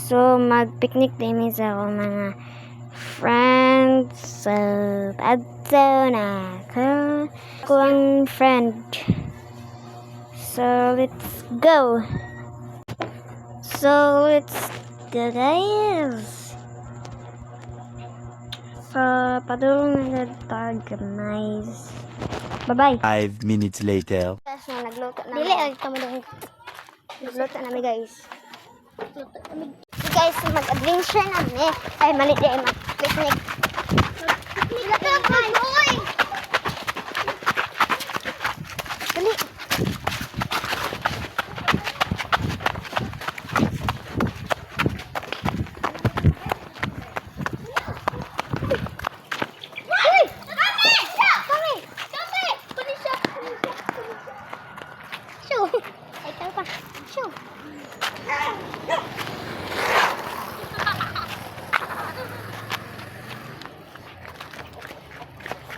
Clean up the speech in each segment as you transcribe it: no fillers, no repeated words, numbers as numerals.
So, mag-picnic din sa ako mga friends. So, adto na ako ang friend. So, let's go. So, let's go, guys. So, padulong na tag, guys. Bye-bye. 5 minutes later. Guys, nagluto na. Dili, kami doon. Nagluto na guys. So, guys, mag-adventure na ay, mali din, mag-picnic. Picnic na guys. Dali.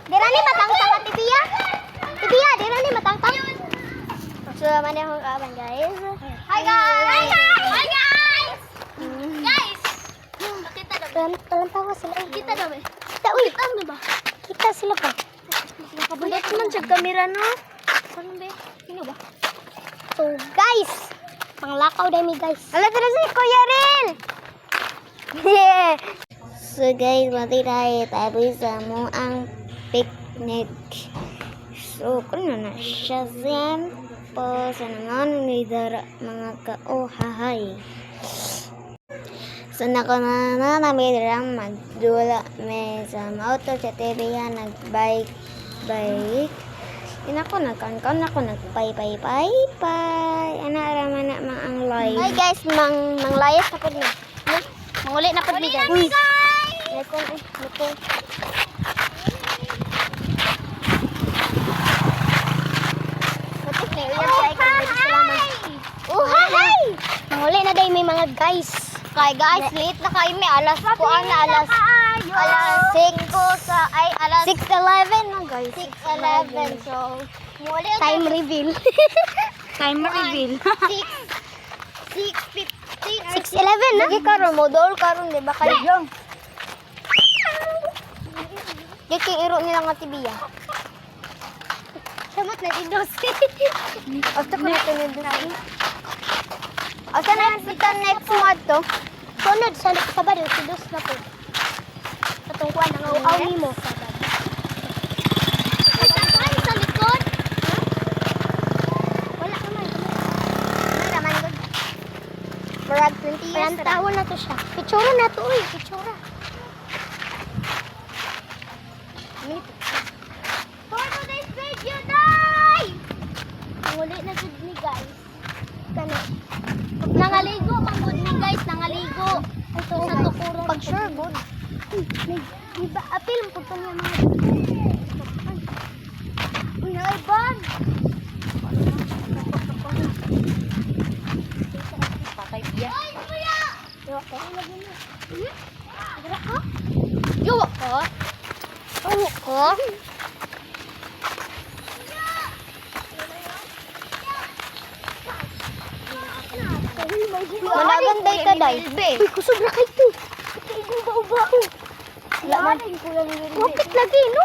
Dirani matangtang at tibiya. Tibiya, dirani matangtang. So, mana akong kaban, guys. Hi, guys! Hi, guys! Guys! Kita daw. Talantawa sila. Kita daw. Kita, uy. Ano ba? Kita sila pa. Nakabundot man siya kamera, no? Ano ba? Sino ba? So, guys! Panglakaw dahil, guys. Alam ko na si Kuya Ril! Yeah! So, guys, mati tayo sa mo ang picnic. So, kung na siya sample sa naman may dara mga kauhahay. So, nakunana na may darang magdula may sa auto sa TV yan, nagbike. Yan ako nagkankon ako nagpay. Ana raman na mga ang live. Hi guys, manglayas na po na. Manguli na po ni guys. Uy! Lekon. Hi! Manguli na dahil may mga guys. Kay guys, late na kayo may alas 6 alas 6:11 no guys. 6:11 so time reveal. Time reveal. 6:11 na. Lagi karon modol karon di ba kayo? Giking iro nila nga tibiya. Samot na dindos. After ko na tinidos. Asa na kita next month to? Sunod sa Sabado, sidos na po. Katong kuan ang uaw nimo Sabado. Ay, sa likod. Wala naman. Wala naman gud. Marag 20 years. Taon na to siya. Pictura na to, uy, pictura. For today's video, day! Muli na gud ni guys. Kano? Nangaligo, pangod ni guys, nangaligo. Ito sa tukuran. Pag sure, good. Iba, apil mo po niya mga. Uy, naiban. Patay biya. Ay, kuya! Yo, kaya lagyan mo. Agara ka? Yo, ka? Oo ka? Managan day ka day. Uy, kusog na kayo. Ito bau-bau. Laman. Wakit lagi, no?